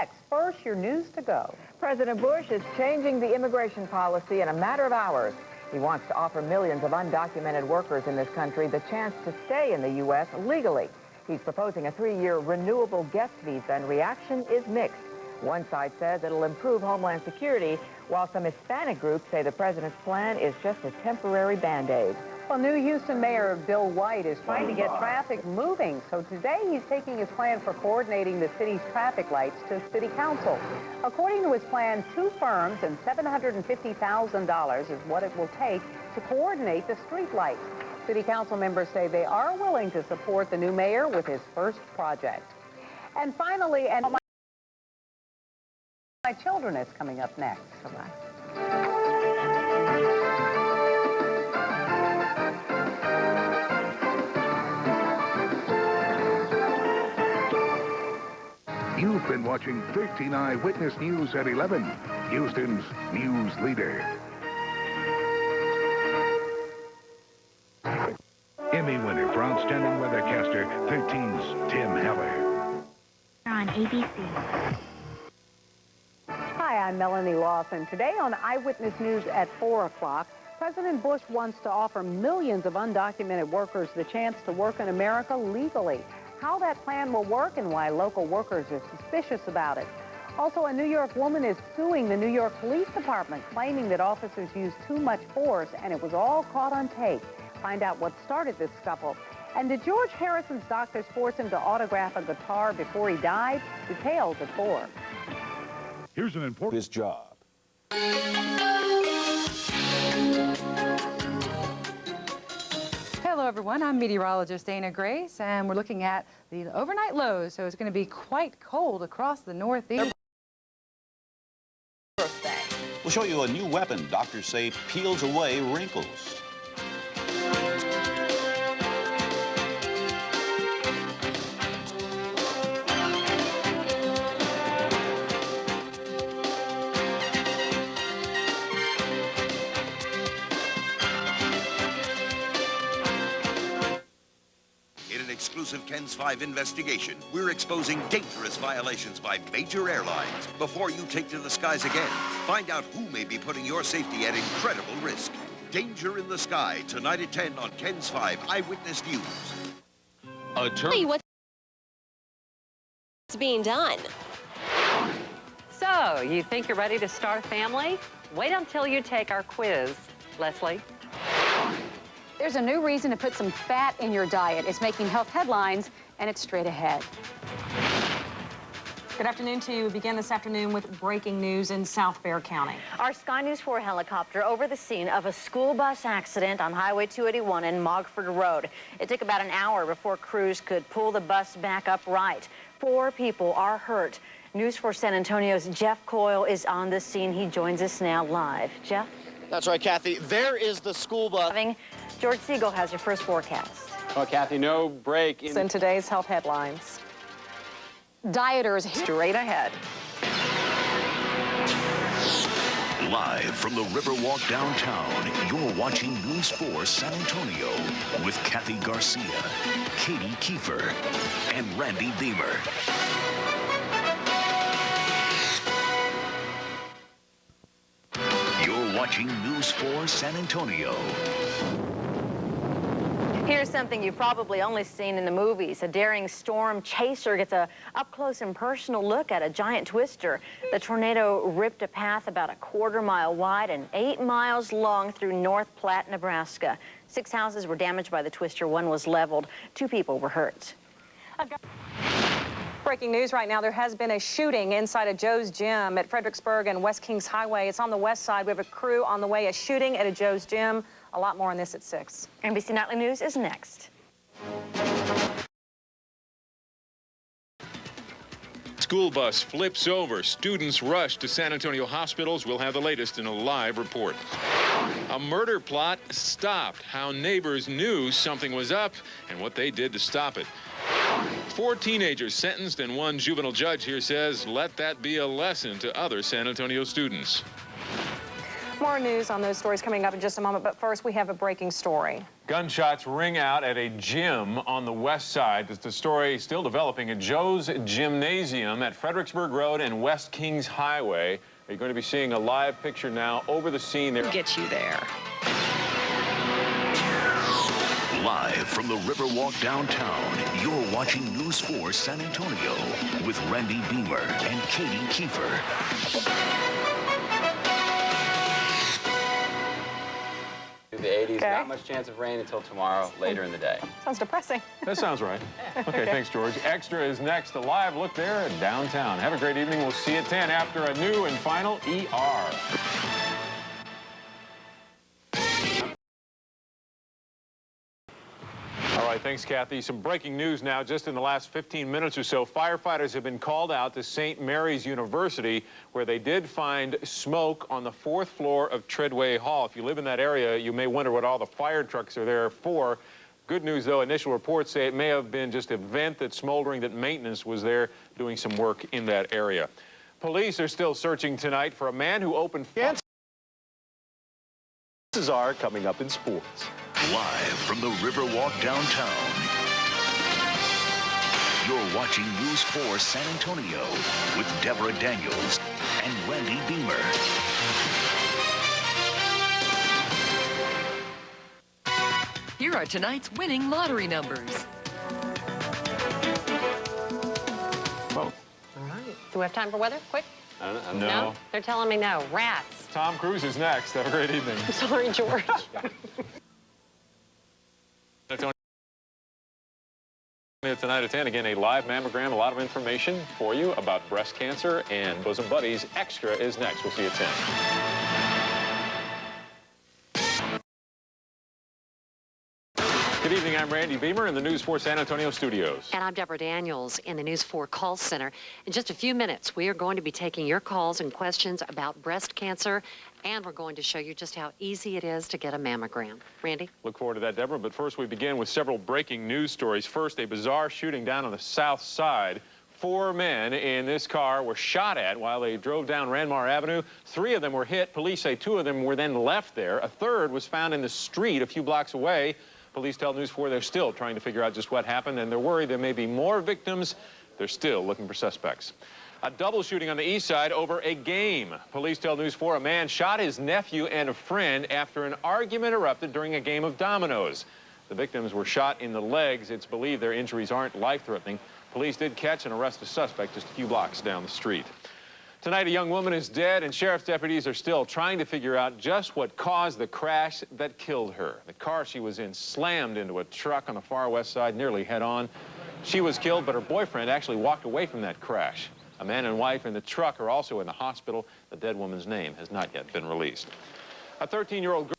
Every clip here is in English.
next. First, your news to go. President Bush is changing the immigration policy in a matter of hours. He wants to offer millions of undocumented workers in this country the chance to stay in the U.S. legally. He's proposing a 3-year renewable guest visa, and reaction is mixed. One side says it'll improve Homeland Security, while some Hispanic groups say the president's plan is just a temporary Band-Aid. Well, new Houston Mayor Bill White is trying to get traffic moving. So today he's taking his plan for coordinating the city's traffic lights to City Council. According to his plan, 2 firms and $750,000 is what it will take to coordinate the street lights. City Council members say they are willing to support the new mayor with his first project. And finally, and My Children is coming up next. Bye-bye. You've been watching 13 Eyewitness News at 11, Houston's news leader. Emmy winner for Outstanding Weathercaster, 13's Tim Heller. On ABC. Hi, I'm Melanie Lawson. Today on Eyewitness News at 4 o'clock, President Bush wants to offer millions of undocumented workers the chance to work in America legally. How that plan will work and why local workers are suspicious about it. Also, a New York woman is suing the New York Police Department, claiming that officers used too much force and it was all caught on tape. Find out what started this scuffle. And did George Harrison's doctors force him to autograph a guitar before he died? Details at 4. Here's an important... His job. Hello, everyone. I'm meteorologist Dana Grace, and we're looking at the overnight lows. So it's going to be quite cold across the Northeast. We'll show you a new weapon doctors say peels away wrinkles. Exclusive KENS 5 investigation, we're exposing dangerous violations by major airlines. Before you take to the skies again, find out who may be putting your safety at incredible risk. Danger in the Sky, tonight at 10 on KENS 5 Eyewitness News. What's being done? So, you think you're ready to start a family? Wait until you take our quiz, Leslie. There's a new reason to put some fat in your diet. It's making health headlines, and it's straight ahead. Good afternoon to you. We begin this afternoon with breaking news in South Bexar County. Our Sky News 4 helicopter over the scene of a school bus accident on Highway 281 in Mogford Road. It took about an hour before crews could pull the bus back upright. 4 people are hurt. News 4 San Antonio's Jeff Coyle is on the scene. He joins us now live. Jeff? That's right, Kathy. There is the school bus. George Siegel has your first forecast. Well, Kathy, no break in today's health headlines. Dieters straight ahead. Live from the Riverwalk downtown, you're watching News 4 San Antonio with Kathy Garcia, Katie Kiefer, and Randy Beamer. You're watching News 4 San Antonio. Here's something you've probably only seen in the movies. A daring storm chaser gets a up-close and personal look at a giant twister. The tornado ripped a path about a quarter-mile wide and 8 miles long through North Platte, Nebraska. 6 houses were damaged by the twister. 1 was leveled. 2 people were hurt. Breaking news right now, there has been a shooting inside a Joe's Gym at Fredericksburg and West Kings Highway. It's on the west side. We have a crew on the way. A shooting at a Joe's Gym. A lot more on this at 6. NBC Nightly News is next. School bus flips over. Students rush to San Antonio hospitals. We'll have the latest in a live report. A murder plot stopped. How neighbors knew something was up and what they did to stop it. 4 teenagers sentenced and 1 juvenile judge here says let that be a lesson to other San Antonio students. More news on those stories coming up in just a moment, but first we have a breaking story. Gunshots ring out at a gym on the west side. The story still developing at Joe's Gymnasium at Fredericksburg Road and West Kings Highway. You're going to be seeing a live picture now over the scene there. Get you there. Live from the Riverwalk downtown, you're watching News 4 San Antonio with Randy Beamer and Katie Kiefer. The 80s, not much chance of rain until tomorrow, later in the day. Sounds depressing. That sounds right. Okay, thanks, George. Extra is next. A live look there at downtown. Have a great evening. We'll see you at 10 after a new and final ER. All right, thanks, Kathy. Some breaking news now. Just in the last 15 minutes or so, firefighters have been called out to St. Mary's University, where they did find smoke on the 4th floor of Treadway Hall. If you live in that area, you may wonder what all the fire trucks are there for. Good news, though, initial reports say it may have been just a vent that's smoldering, that maintenance was there doing some work in that area. Police are still searching tonight for a man who opened fire. Chances are coming up in sports. Live from the Riverwalk downtown, you're watching News 4 San Antonio with Deborah Daniels and Randy Beamer. Here are tonight's winning lottery numbers. Whoa. All right. Do we have time for weather? Quick. No. They're telling me no. Rats. Tom Cruise is next. Have a great evening. I'm sorry, George. Tonight at 10, again, a live mammogram, a lot of information for you about breast cancer and Bosom Buddies. Extra is next. We'll see you at 10. Good evening, I'm Randy Beamer in the News 4 San Antonio studios. And I'm Deborah Daniels in the News 4 call center. In just a few minutes, we are going to be taking your calls and questions about breast cancer, and we're going to show you just how easy it is to get a mammogram. Randy? Look forward to that, Deborah. But first, we begin with several breaking news stories. First, a bizarre shooting down on the south side. 4 men in this car were shot at while they drove down Ranmar Avenue. 3 of them were hit. Police say 2 of them were then left there. A third was found in the street a few blocks away. Police tell News 4 they're still trying to figure out just what happened, and they're worried there may be more victims. They're still looking for suspects. A double shooting on the east side over a game. Police tell News 4 a man shot his nephew and a friend after an argument erupted during a game of dominoes. The victims were shot in the legs. It's believed their injuries aren't life-threatening. Police did catch and arrest a suspect just a few blocks down the street. Tonight, a young woman is dead, and sheriff's deputies are still trying to figure out just what caused the crash that killed her. The car she was in slammed into a truck on the far west side, nearly head-on. She was killed, but her boyfriend actually walked away from that crash. A man and wife in the truck are also in the hospital. The dead woman's name has not yet been released. A 13-year-old girl...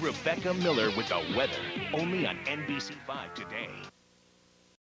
Rebecca Miller with the weather, only on NBC5 today.